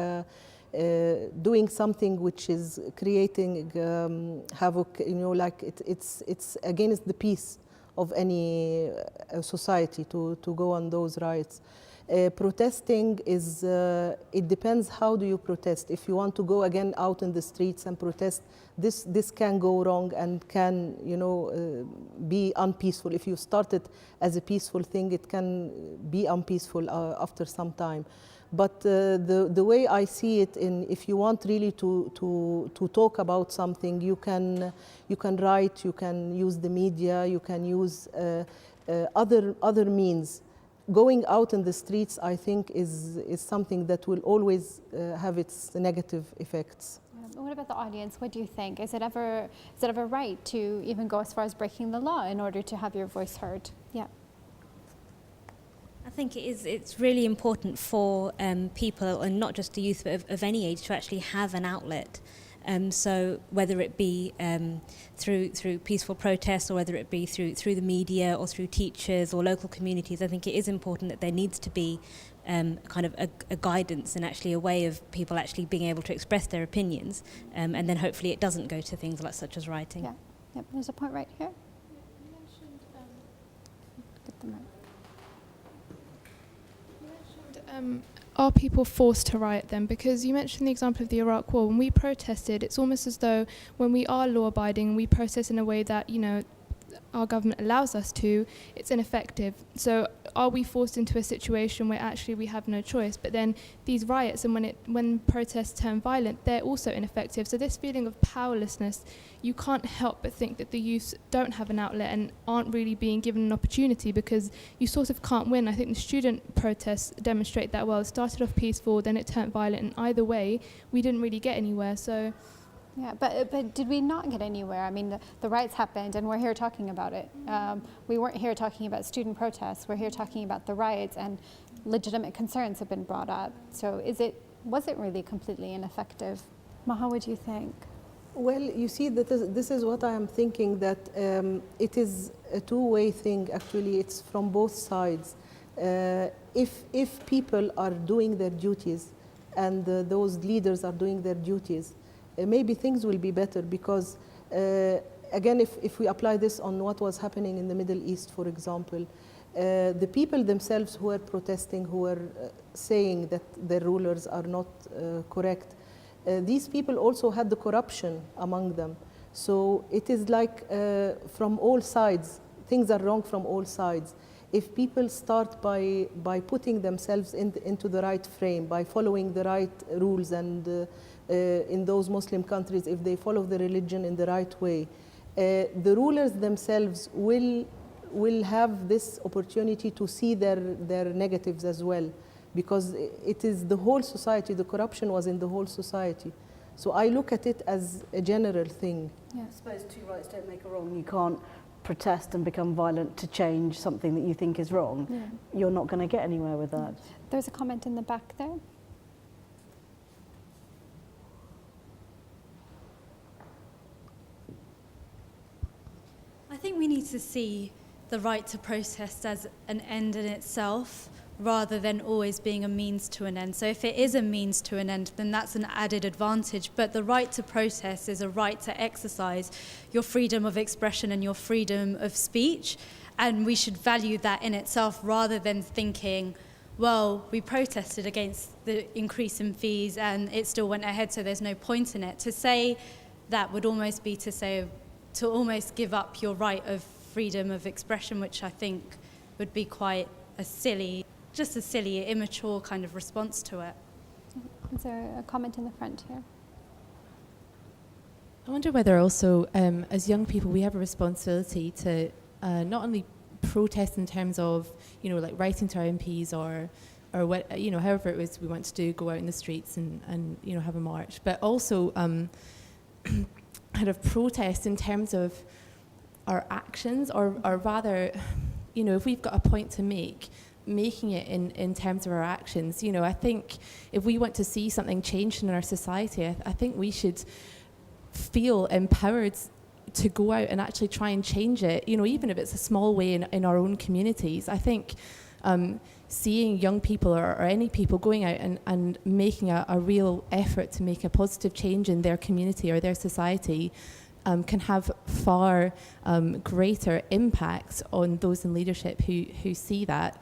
doing something which is creating havoc, like it's against the peace of any society to go on those rights. Protesting is, it depends how do you protest. If you want to go again out in the streets and protest, this can go wrong and can, be unpeaceful. If you start it as a peaceful thing, it can be unpeaceful after some time. But the way I see it, if you want really to talk about something, you can write, you can use the media, you can use other means. Going out in the streets, I think, is something that will always have its negative effects. What about the audience? What do you think? Is it ever right to even go as far as breaking the law in order to have your voice heard? Yeah. I think it's really important for people, and not just the youth, but of any age, to actually have an outlet. So whether it be through peaceful protests, or whether it be through the media, or through teachers or local communities, I think it is important that there needs to be kind of a guidance and actually a way of people actually being able to express their opinions, and then hopefully it doesn't go to things like such as rioting. Yeah. Yep. There's a point right here. Get the mic. Are people forced to riot then? Because you mentioned the example of the Iraq War. When we protested, it's almost as though when we are law-abiding, we protest in a way that, you know, our government allows us to, it's ineffective. So are we forced into a situation where actually we have no choice? But then these riots, and when protests turn violent, they're also ineffective. So this feeling of powerlessness, you can't help but think that the youth don't have an outlet and aren't really being given an opportunity, because you sort of can't win. I think the student protests demonstrate that well. It started off peaceful, then it turned violent, and either way, we didn't really get anywhere. So. Yeah, but did we not get anywhere? I mean, the riots happened, and we're here talking about it. We weren't here talking about student protests. We're here talking about the riots, and legitimate concerns have been brought up. So was it really completely ineffective? Maha, what do you think? Well, you see, this is what I am thinking, that it is a two-way thing, actually. It's from both sides. If people are doing their duties, and those leaders are doing their duties, maybe things will be better, because again, if we apply this on what was happening in the Middle East, for example, the people themselves who were protesting, who were saying that their rulers are not correct, these people also had the corruption among them. So it is like from all sides, things are wrong from all sides. If people start by putting themselves into the right frame, by following the right rules, and in those Muslim countries, if they follow the religion in the right way, the rulers themselves will have this opportunity to see their negatives as well, because it is the whole society. The corruption was in the whole society. So I look at it as a general thing. Yeah. I suppose two rights don't make a wrong. You can't protest and become violent to change something that you think is wrong. Yeah. You're not going to get anywhere with that. There's a comment in the back there. I think we need to see the right to protest as an end in itself, rather than always being a means to an end. So if it is a means to an end, then that's an added advantage. But the right to protest is a right to exercise your freedom of expression and your freedom of speech. And we should value that in itself, rather than thinking, well, we protested against the increase in fees and it still went ahead, so there's no point in it. To say that would almost be to almost give up your right of freedom of expression, which I think would be quite a silly, immature kind of response to it. Is there a comment in the front here? I wonder whether also, as young people, we have a responsibility to not only protest in terms of, like writing to our MPs or what, however it was we want to do, go out in the streets and have a march, but also kind of protest in terms of our actions, or rather, if we've got a point to making it in terms of our actions. I think if we want to see something changed in our society, I think we should feel empowered to go out and actually try and change it, even if it's a small way in our own communities. I think seeing young people or any people going out and making a real effort to make a positive change in their community or their society can have far greater impacts on those in leadership who see that.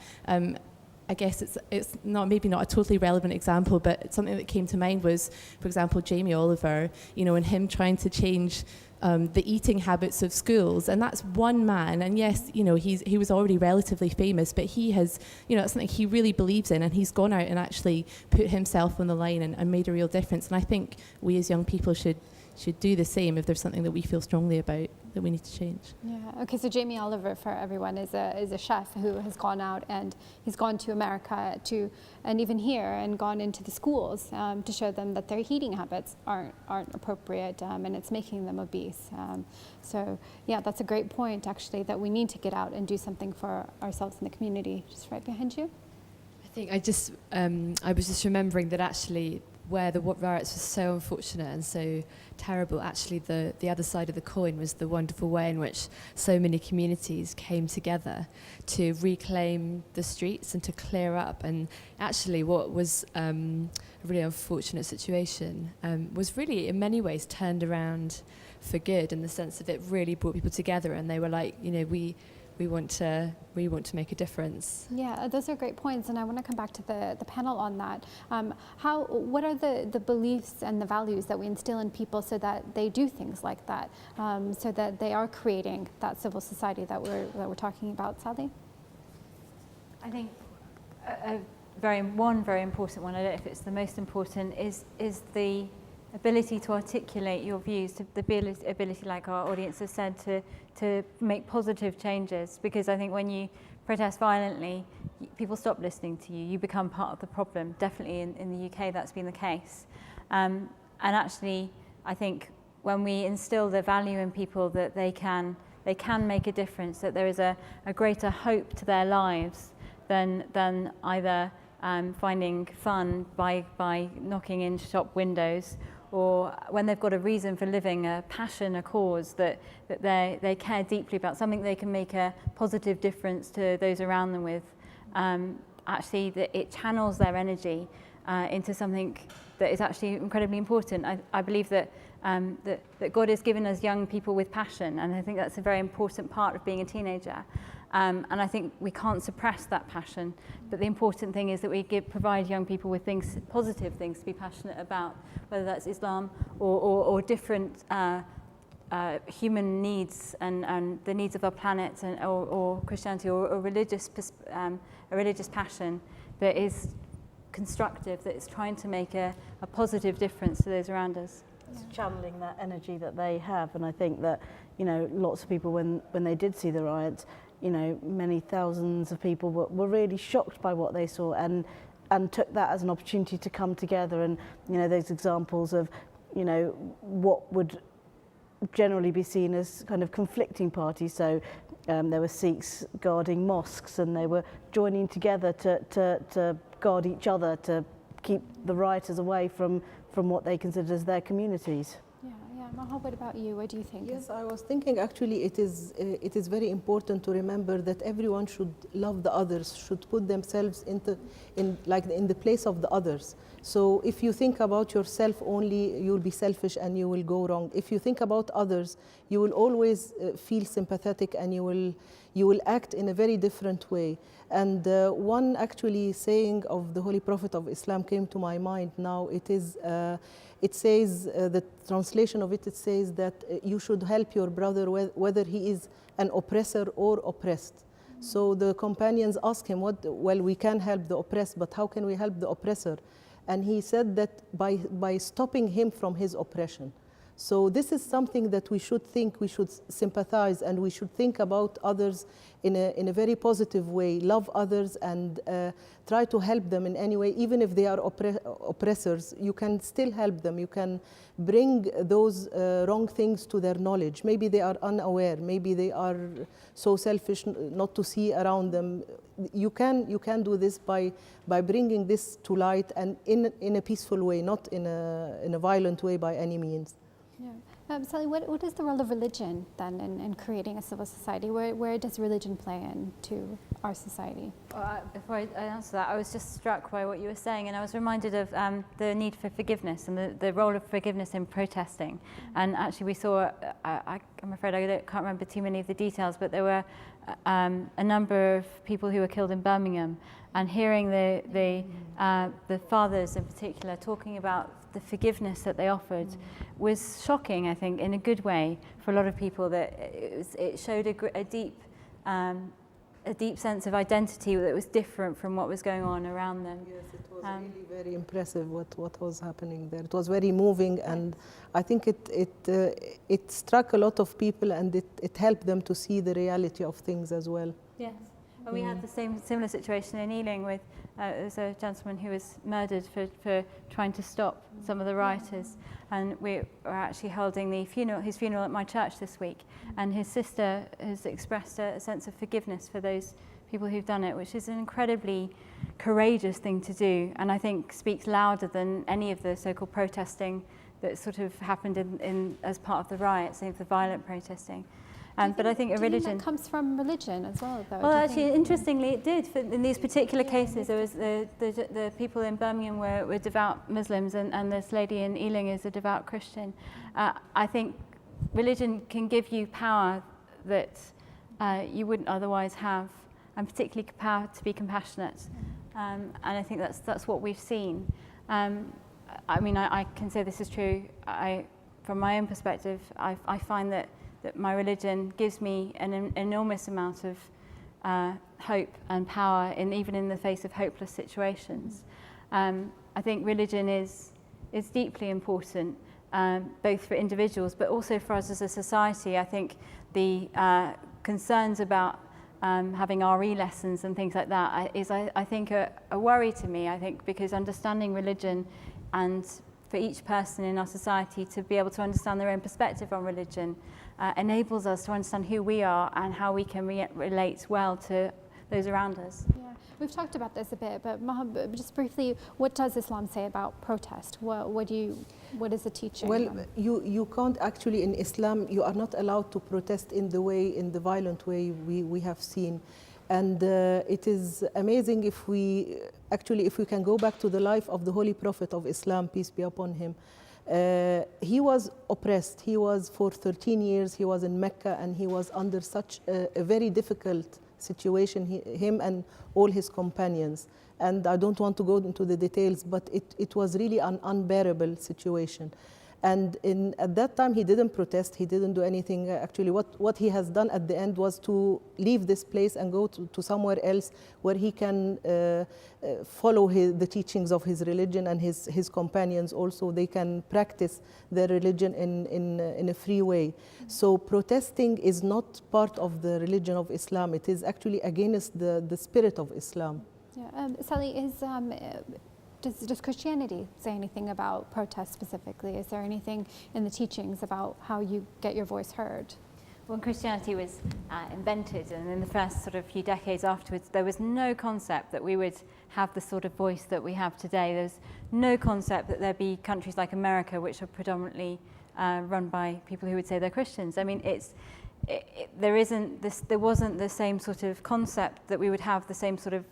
I guess it's maybe not a totally relevant example, but something that came to mind was, for example, Jamie Oliver, and him trying to change the eating habits of schools. And that's one man, and yes, he was already relatively famous, but he has, it's something he really believes in, and he's gone out and actually put himself on the line and made a real difference. And I think we as young people should should do the same if there's something that we feel strongly about that we need to change. Yeah. Okay. So Jamie Oliver, for everyone, is a chef who has gone out and he's gone to America and even here and gone into the schools to show them that their eating habits aren't appropriate and it's making them obese. So yeah, that's a great point actually, that we need to get out and do something for ourselves in the community. Just right behind you. I think I was just remembering that actually where the riots were so unfortunate and so terrible, actually the other side of the coin was the wonderful way in which so many communities came together to reclaim the streets and to clear up. And actually what was a really unfortunate situation was really in many ways turned around for good, in the sense that it really brought people together, and they were like, you know, we want to make a difference. Yeah, those are great points, and I want to come back to the panel on that. What are the beliefs and the values that we instill in people so that they do things like that, so that they are creating that civil society that we're talking about, Sally? I think a very important one, I don't know if it's the most important, is the ability to articulate your views, the ability, like our audience has said, to make positive changes. Because I think when you protest violently, people stop listening to you. You become part of the problem. Definitely in the UK, that's been the case. And actually, I think when we instill the value in people that they can make a difference, that there is a greater hope to their lives than either finding fun by knocking in shop windows, or when they've got a reason for living, a passion, a cause that they care deeply about, something they can make a positive difference to those around them with. Actually, it channels their energy into something that is actually incredibly important. I believe that God has given us young people with passion, and I think that's a very important part of being a teenager. And I think we can't suppress that passion, but the important thing is that we provide young people with positive things to be passionate about, whether that's Islam or different human needs and the needs of our planet, or Christianity, or a religious passion that is constructive, that is trying to make a positive difference to those around us. It's channeling that energy that they have, and I think that, you know, lots of people when they did see the riots, you know, many thousands of people were really shocked by what they saw and took that as an opportunity to come together. And, you know, those examples of, you know, what would generally be seen as kind of conflicting parties. So there were Sikhs guarding mosques, and they were joining together to guard each other, to keep the rioters away from what they considered as their communities. Maha, what about you? What do you think? Yes, I was thinking actually it is very important to remember that everyone should love the others, should put themselves in the place of the others. So if you think about yourself only, you'll be selfish and you will go wrong. If you think about others, you will always feel sympathetic, and you will act in a very different way. And one actually saying of the Holy Prophet of Islam came to my mind now. It says, the translation of it says that you should help your brother whether he is an oppressor or oppressed. So the companions asked him, well, we can help the oppressed, but how can we help the oppressor? And he said that by stopping him from his oppression. So this is something that we should think, we should sympathize, and we should think about others in a very positive way, love others, and try to help them in any way. Even if they are oppressors, you can still help them. You can bring those wrong things to their knowledge. Maybe they are unaware, maybe they are so selfish not to see around them. You can do this by bringing this to light, and in a peaceful way, not in a violent way by any means. Yeah. Sally, what is the role of religion then in creating a civil society? Where does religion play into our society? Before I answer that, I was just struck by what you were saying, and I was reminded of the need for forgiveness and the role of forgiveness in protesting. And actually we saw, I'm afraid I can't remember too many of the details, but there were a number of people who were killed in Birmingham, and hearing the fathers in particular talking about the forgiveness that they offered was shocking, I think, in a good way for a lot of people. That it showed a deep a deep sense of identity that was different from what was going on around them. Yes, it was really very impressive what was happening there. It was very moving, and I think it struck a lot of people, and it helped them to see the reality of things as well. Yes. And we had the similar situation in Ealing with there was a gentleman who was murdered for trying to stop some of the rioters, and we were actually holding his funeral at my church this week, and his sister has expressed a sense of forgiveness for those people who've done it, which is an incredibly courageous thing to do, and I think speaks louder than any of the so-called protesting that sort of happened in as part of the riots, the violent protesting. But I think a religion... Do you think that comes from religion as well, though? Well, actually, interestingly, it did. In these particular cases, there was the people in Birmingham were devout Muslims, and this lady in Ealing is a devout Christian. I think religion can give you power that you wouldn't otherwise have, and particularly power to be compassionate. And I think that's what we've seen. I mean, I can say this is true. From my own perspective, I find that my religion gives me an enormous amount of hope and power, even in the face of hopeless situations. I think religion is deeply important, both for individuals, but also for us as a society. I think the concerns about having RE lessons and things like that is, I think, a worry to me. I think because understanding religion, and for each person in our society to be able to understand their own perspective on religion, enables us to understand who we are and how we can relate well to those around us. Yeah, we've talked about this a bit, but Mohammed, just briefly, what does Islam say about protest? What is the teaching? Well, you can't actually, in Islam, you are not allowed to protest in the violent way we have seen. And it is amazing if we can go back to the life of the Holy Prophet of Islam, peace be upon him. He was oppressed. He was, for 13 years, he was in Mecca, and he was under such a very difficult situation, him and all his companions. And I don't want to go into the details, but it was really an unbearable situation. And at that time, he didn't protest, he didn't do anything. Actually, what he has done at the end was to leave this place and go to somewhere else where he can follow the teachings of his religion, and his companions also. They can practice their religion in a free way. So protesting is not part of the religion of Islam. It is actually against the spirit of Islam. Yeah, Sally, does Christianity say anything about protest specifically? Is there anything in the teachings about how you get your voice heard? When Christianity was invented, and in the first sort of few decades afterwards, there was no concept that we would have the sort of voice that we have today. There's no concept that there'd be countries like America, which are predominantly run by people who would say they're Christians. I mean, there wasn't the same sort of concept that we would have the same sort of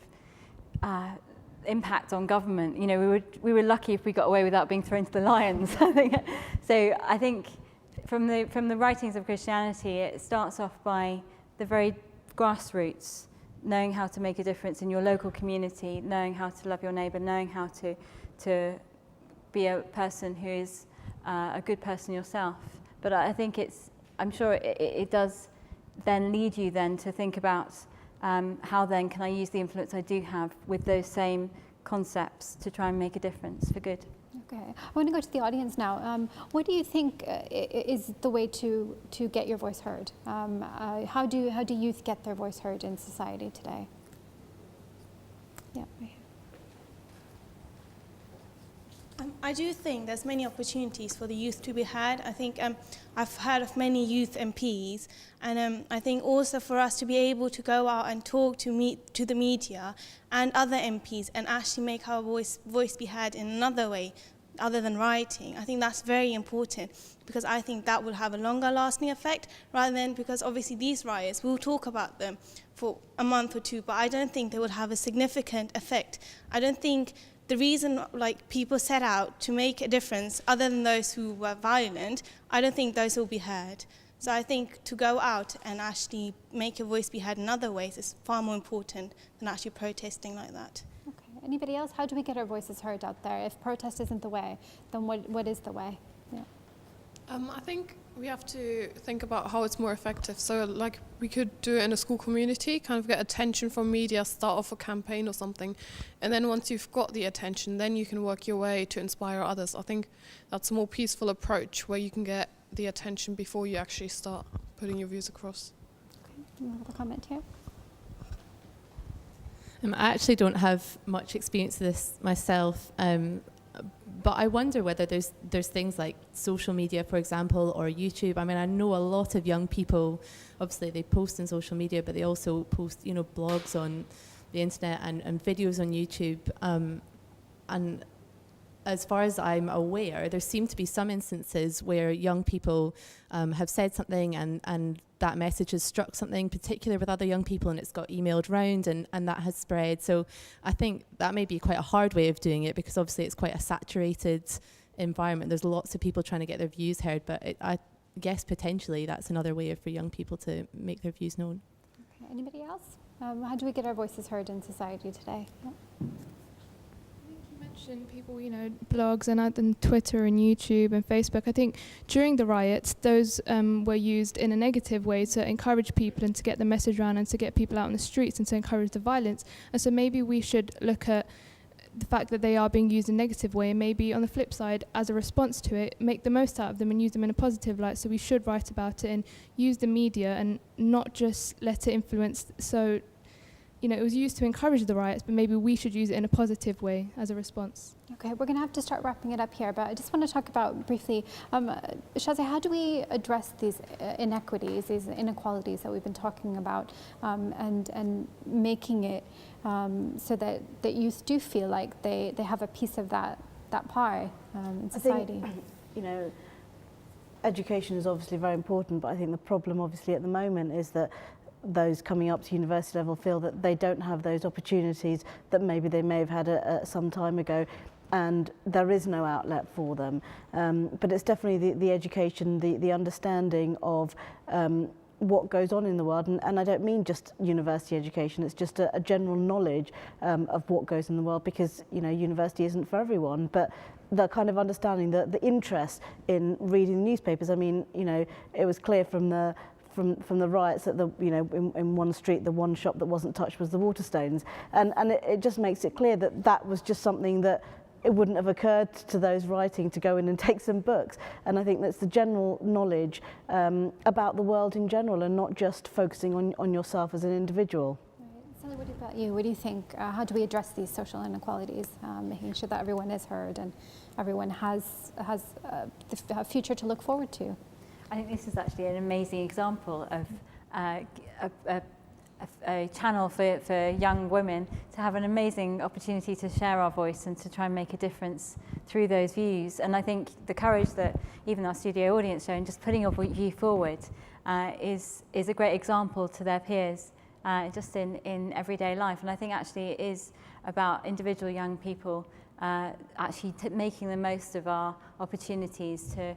impact on government. You know, we were lucky if we got away without being thrown to the lions. So I think from the writings of Christianity, it starts off by the very grassroots, knowing how to make a difference in your local community, knowing how to love your neighbour, knowing how to be a person who is a good person yourself. But I think I'm sure it does then lead you then to think about how then can I use the influence I do have with those same concepts to try and make a difference for good. Okay, I want to go to the audience now. What do you think is the way to get your voice heard? How do youth get their voice heard in society today? Yeah, right here. I do think there's many opportunities for the youth to be heard. I think I've heard of many youth MPs, and I think also for us to be able to go out and talk to the media and other MPs and actually make our voice be heard in another way other than writing. I think that's very important, because I think that will have a longer lasting effect, rather than, because obviously these riots, we'll talk about them for a month or two, but I don't think they will have a significant effect. I don't think the reason people set out to make a difference, other than those who were violent, I don't think those will be heard. So I think to go out and actually make your voice be heard in other ways is far more important than actually protesting like that. Okay. Anybody else? How do we get our voices heard out there? If protest isn't the way, then what is the way? Yeah. I think We have to think about how it's more effective. So like we could do it in a school community, kind of get attention from media, start off a campaign or something. And then once you've got the attention, then you can work your way to inspire others. I think that's a more peaceful approach where you can get the attention before you actually start putting your views across. Okay. Another comment here. I actually don't have much experience of this myself, but I wonder whether there's things like social media, for example, or YouTube. I mean, I know a lot of young people, obviously they post on social media, but they also post, blogs on the internet and videos on YouTube. And as far as I'm aware, there seem to be some instances where young people have said something and that message has struck something particular with other young people and it's got emailed round and that has spread. So I think that may be quite a hard way of doing it because obviously it's quite a saturated environment. There's lots of people trying to get their views heard, but I guess potentially that's another way for young people to make their views known. Okay. Anybody else? How do we get our voices heard in society today? Yeah. People, blogs and Twitter and YouTube and Facebook. I think during the riots, those were used in a negative way to encourage people and to get the message around and to get people out on the streets and to encourage the violence. And so maybe we should look at the fact that they are being used in a negative way and maybe on the flip side, as a response to it, make the most out of them and use them in a positive light. So we should write about it and use the media and not just let it influence. So it was used to encourage the riots, but maybe we should use it in a positive way as a response. Okay, we're going to have to start wrapping it up here, but I just want to talk about briefly, Shazia, how do we address these inequities, these inequalities that we've been talking about, and making it so that youth do feel like they have a piece of that pie in society? I think, education is obviously very important, but I think the problem obviously at the moment is that those coming up to university level feel that they don't have those opportunities that maybe they may have had some time ago, and there is no outlet for them. But it's definitely the education, the understanding of what goes on in the world, and I don't mean just university education, it's just a general knowledge of what goes in the world, because university isn't for everyone, but the kind of understanding, the interest in reading newspapers. I mean, it was clear from the riots that in one street, the one shop that wasn't touched was the Waterstones, and it just makes it clear that was just something that it wouldn't have occurred to those writing to go in and take some books. And I think that's the general knowledge about the world in general, and not just focusing on yourself as an individual. Sally, what about you? What do you think? How do we address these social inequalities, making sure that everyone is heard and everyone has the future to look forward to? I think this is actually an amazing example of a channel for young women to have an amazing opportunity to share our voice and to try and make a difference through those views. And I think the courage that even our studio audience show in just putting your view forward is a great example to their peers just in everyday life. And I think actually it is about individual young people actually making the most of our opportunities to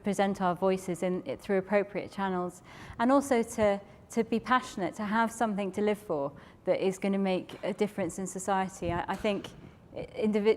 present our voices through appropriate channels, and also to be passionate, to have something to live for that is going to make a difference in society. I think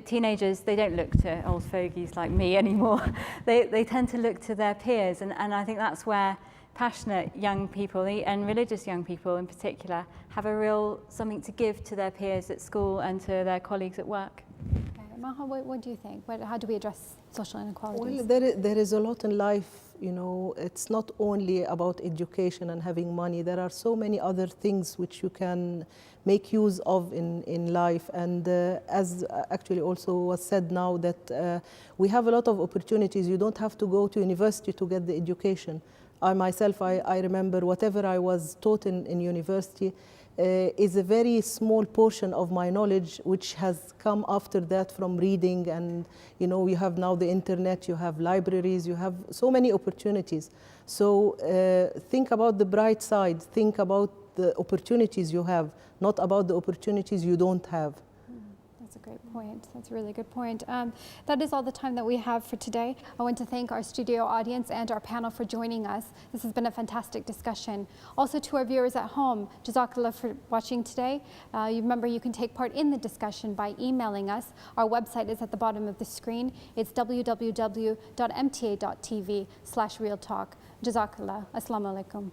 teenagers, they don't look to old fogies like me anymore. They tend to look to their peers, and I think that's where passionate young people and religious young people in particular have a real something to give to their peers at school and to their colleagues at work. Okay. Maha, what do you think? How do we address social inequalities? Well, there is a lot in life, it's not only about education and having money. There are so many other things which you can make use of in life. And as actually also was said now, that we have a lot of opportunities. You don't have to go to university to get the education. I myself, I remember whatever I was taught in university is a very small portion of my knowledge, which has come after that from reading. And you have now the internet, you have libraries, you have so many opportunities. So think about the bright side, think about the opportunities you have, not about the opportunities you don't have. That's a great point. That's a really good point. That is all the time that we have for today. I want to thank our studio audience and our panel for joining us. This has been a fantastic discussion. Also to our viewers at home, Jazakallah for watching today. You remember you can take part in the discussion by emailing us. Our website is at the bottom of the screen. It's www.mta.tv/realtalk. Jazakallah. Assalamu alaikum.